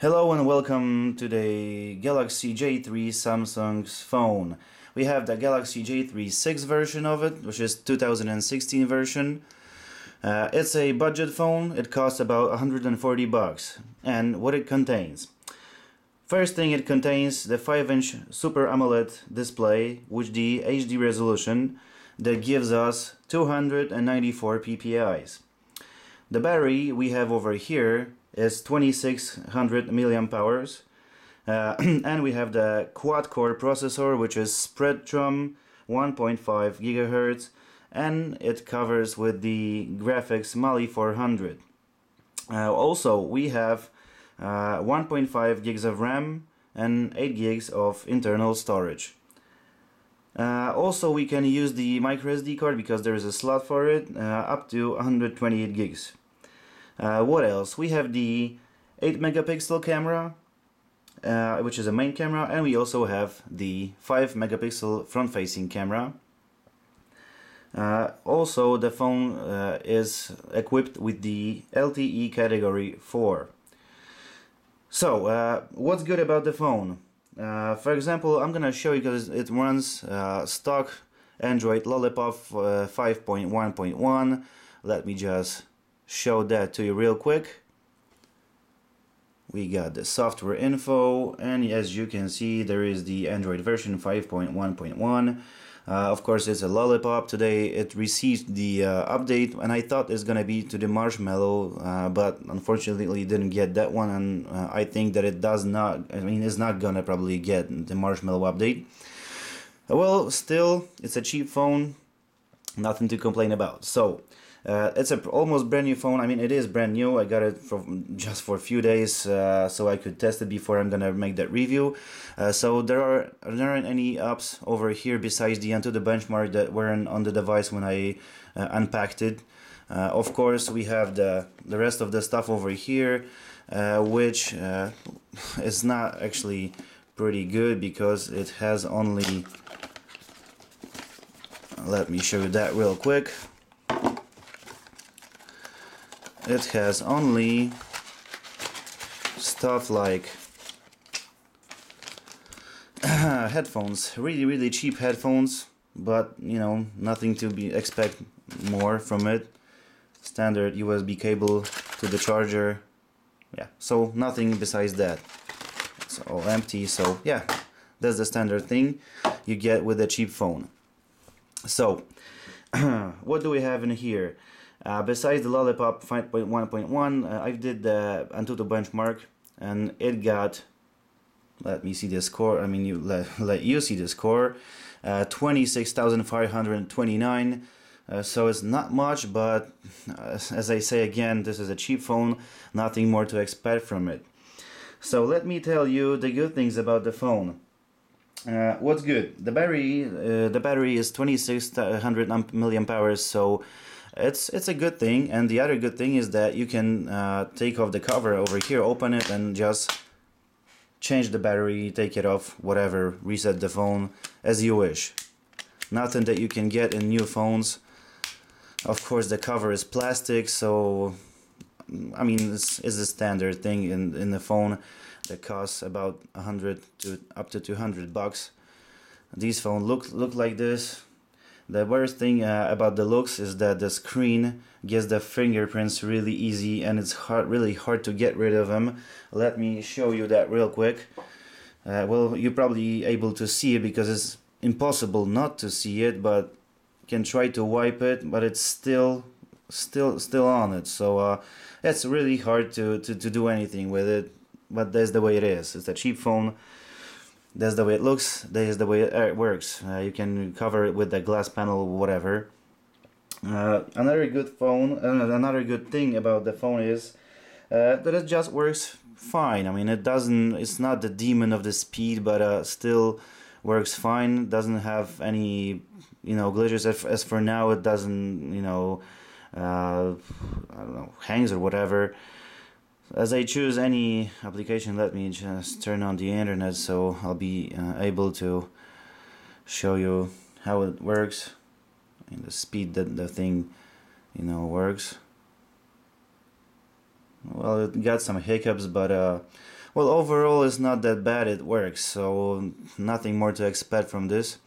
Hello and welcome to the Galaxy J3 Samsung's phone. We have the Galaxy J3 6 version of it, which is 2016 version. It's a budget phone. It costs about 140 bucks. And what it contains. First thing, it contains the 5-inch Super AMOLED display with the HD resolution that gives us 294 ppi. The battery we have over here is 2600 milliamp hours, and we have the quad-core processor, which is Spreadtrum 1.5 gigahertz, and it covers with the graphics Mali 400. Also, we have 1.5 gigs of RAM and 8 gigs of internal storage. Also, we can use the microSD card because there is a slot for it, up to 128 gigs. What else? We have the 8 megapixel camera, which is a main camera, and we also have the 5 megapixel front-facing camera. Also, the phone is equipped with the LTE category 4. So, what's good about the phone? For example, I'm gonna show you because it runs stock Android Lollipop 5.1.1. Let me just show that to you real quick. We got the software info, and as you can see, there is the Android version 5.1.1. Of course, it's a Lollipop. Today it received the update, and I thought it's gonna be to the Marshmallow, but unfortunately didn't get that one, and I think that it does not, it's not gonna probably get the Marshmallow update. Well, still, it's a cheap phone, nothing to complain about. So, it's a almost brand new phone. It is brand new. I got it just for a few days, so I could test it before I'm gonna make that review. So there aren't any apps over here besides the Untitled benchmark that weren't on the device when I unpacked it. Of course, we have the rest of the stuff over here, which is not actually pretty good because it has only. Let me show you that real quick. It has only stuff like headphones, really cheap headphones, but nothing to expect more from it. Standard USB cable to the charger, yeah, so nothing besides that. It's all empty, so yeah, that's the standard thing you get with a cheap phone. So what do we have in here? Besides the Lollipop 5.1.1, I did the Antutu benchmark, and it got, let me see the score, let you see the score, 26,529, so it's not much, but as I say again, this is a cheap phone, nothing more to expect from it. So let me tell you the good things about the phone. What's good? The battery is 2600 milliamp hours, so it's a good thing. And the other good thing is that you can take off the cover over here, open it, and just change the battery, take it off, whatever, reset the phone as you wish. Nothing that you can get in new phones. Of course, the cover is plastic, so it's a standard thing in the phone that costs about 100 to up to 200 bucks. These phones look like this. The worst thing about the looks is that the screen gets the fingerprints really easy, and it's really hard to get rid of them. Let me show you that real quick. Well, you're probably able to see it because it's impossible not to see it, but you can try to wipe it, but it's still on it. So it's really hard to do anything with it, but that's the way it is. It's a cheap phone. That's the way it looks, that is the way it works. You can cover it with the glass panel, whatever. Another good thing about the phone is that it just works fine. It's not the demon of the speed, but still works fine. Doesn't have any, glitches. As for now, it doesn't, hangs or whatever. As I choose any application, let me just turn on the internet so I'll be able to show you how it works and the speed that the thing works. Well, it got some hiccups, but Well, overall it's not that bad, it works, so nothing more to expect from this.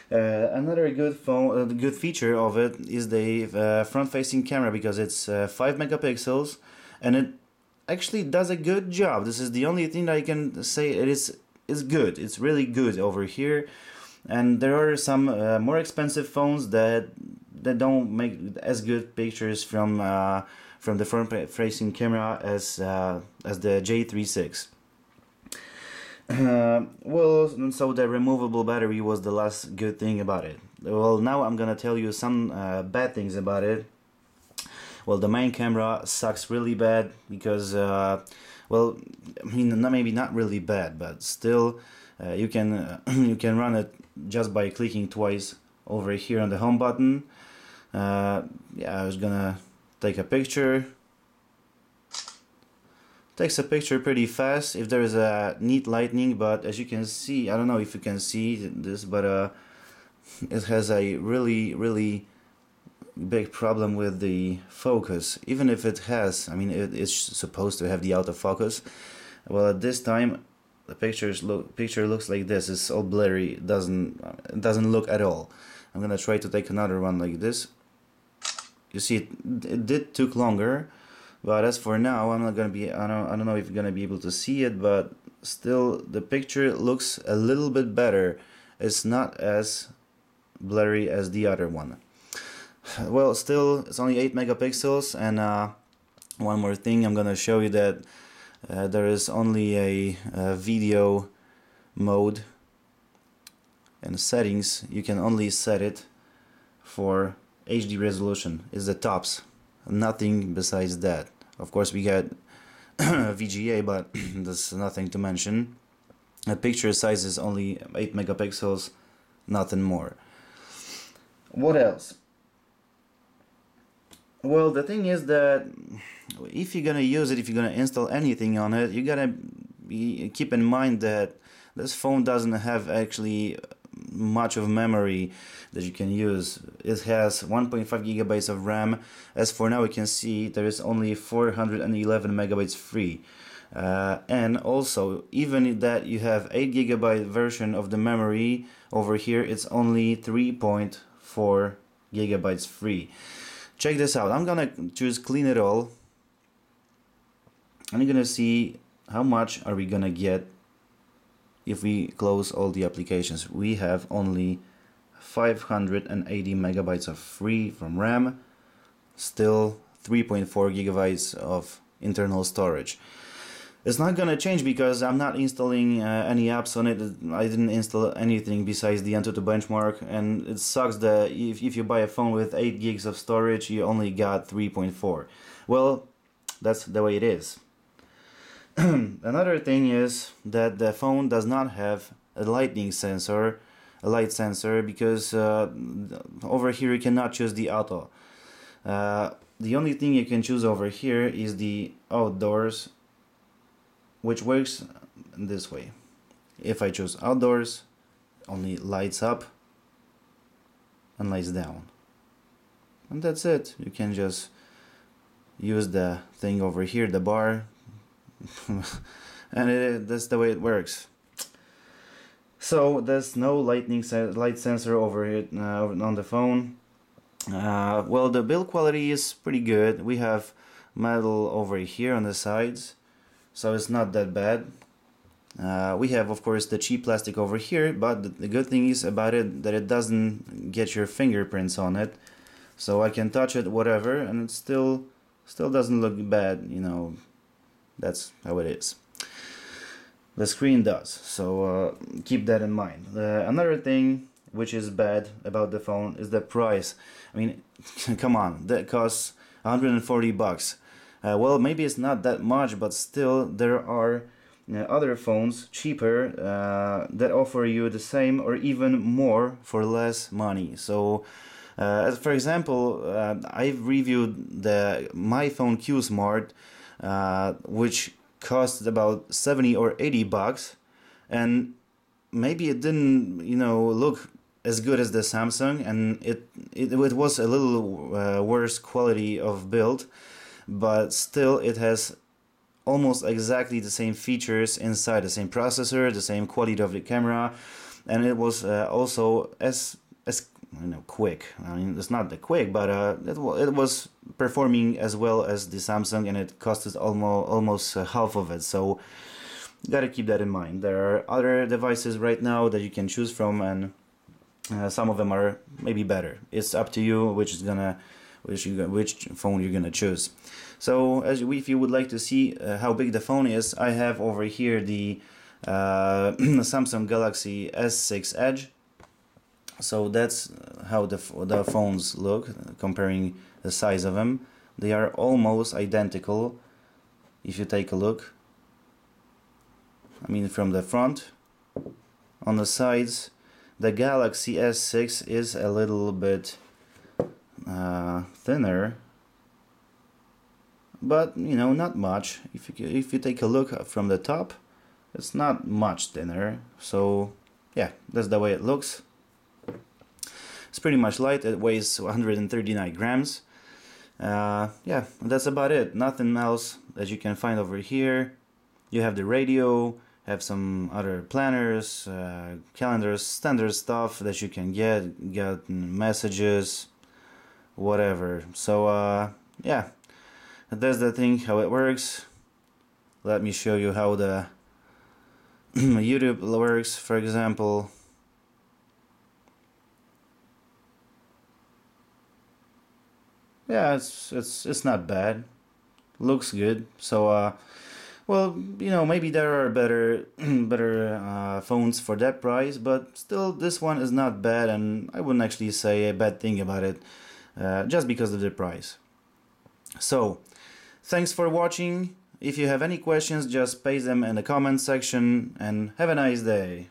Another good feature of it is the front-facing camera, because it's 5 megapixels and it actually does a good job. This is the only thing that I can say it is good. It's really good over here. And there are some more expensive phones that don't make as good pictures from the front-facing camera as the J36. Well, so the removable battery was the last good thing about it. Well, now I'm gonna tell you some bad things about it. Well, the main camera sucks really bad because, well, I mean, maybe not really bad, but still, you can you can run it just by clicking twice over here on the home button. Yeah, I was gonna take a picture. Takes a picture pretty fast if there is a neat lighting, but as you can see, I don't know if you can see this, but it has a really big problem with the focus. Even if it has, I mean, it's supposed to have the autofocus. Well, at this time, the picture looks like this. It's all blurry. It doesn't look at all. I'm gonna try to take another one like this. You see, it did took longer. But as for now, I'm not gonna be. I don't know if you're gonna be able to see it, but still, the picture looks a little bit better. It's not as blurry as the other one. Well, still, it's only 8 megapixels, and one more thing, I'm gonna show you that there is only a video mode. In settings, you can only set it for HD resolution. Is the tops, nothing besides that. Of course, we got VGA, but there's nothing to mention. The picture size is only 8 megapixels, nothing more. What else? Well, the thing is that if you're gonna use it, if you're gonna install anything on it, you gotta keep in mind that this phone doesn't have actually much of memory that you can use. It has 1.5 gigabytes of RAM. As for now, you can see there is only 411 megabytes free. And also, even that you have 8 gigabyte version of the memory over here, it's only 3.4 gigabytes free. Check this out. I'm gonna choose clean it all, and you're gonna see how much are we gonna get if we close all the applications. We have only 580 megabytes of free from RAM, still 3.4 gigabytes of internal storage. It's not gonna change because I'm not installing any apps on it. I didn't install anything besides the Antutu benchmark, and it sucks that if you buy a phone with 8 gigs of storage, you only got 3.4. Well, that's the way it is. Another thing is that the phone does not have a light sensor, because over here you cannot choose the auto. The only thing you can choose over here is the outdoors, which works this way. If I choose outdoors, only lights up and lights down, and that's it. You can just use the thing over here, the bar, and that's the way it works. So there's no light sensor over it on the phone. Well, the build quality is pretty good. We have metal over here on the sides, so it's not that bad. We have, of course, the cheap plastic over here, but the good thing is about it that it doesn't get your fingerprints on it, so I can touch it whatever, and it still doesn't look bad. You know, that's how it is. The screen does, so keep that in mind. Another thing which is bad about the phone is the price. I mean, come on, that costs $140. Well, maybe it's not that much, but still there are other phones cheaper that offer you the same or even more for less money. So as for example, I've reviewed the my phone Q Smart, which cost about 70 or 80 bucks, and maybe it didn't, you know, look as good as the Samsung, and it was a little worse quality of build, but still it has almost exactly the same features inside, the same processor, the same quality of the camera, and it was also as quick. I mean, it's not that quick, but it was performing as well as the Samsung, and it costed almost half of it. So gotta keep that in mind. There are other devices right now that you can choose from, and some of them are maybe better. It's up to you which phone you're gonna choose. So if you would like to see how big the phone is, I have over here the Samsung Galaxy S6 Edge. So that's how the phones look, comparing the size of them. They are almost identical if you take a look. I mean, from the front. On the sides, the Galaxy S6 is a little bit thinner, but not much. If you take a look from the top, it's not much thinner. So yeah, that's the way it looks. It's pretty much light. It weighs 139 grams. Yeah, that's about it. Nothing else that you can find over here. You have the radio, have some other planners, calendars, standard stuff that you can get messages, whatever. So yeah, that's the thing, how it works. Let me show you how the YouTube works, for example. Yeah, it's not bad. Looks good. So well, maybe there are better phones for that price, but still this one is not bad, and I wouldn't actually say a bad thing about it just because of the price. So thanks for watching. If you have any questions, just paste them in the comment section, and have a nice day.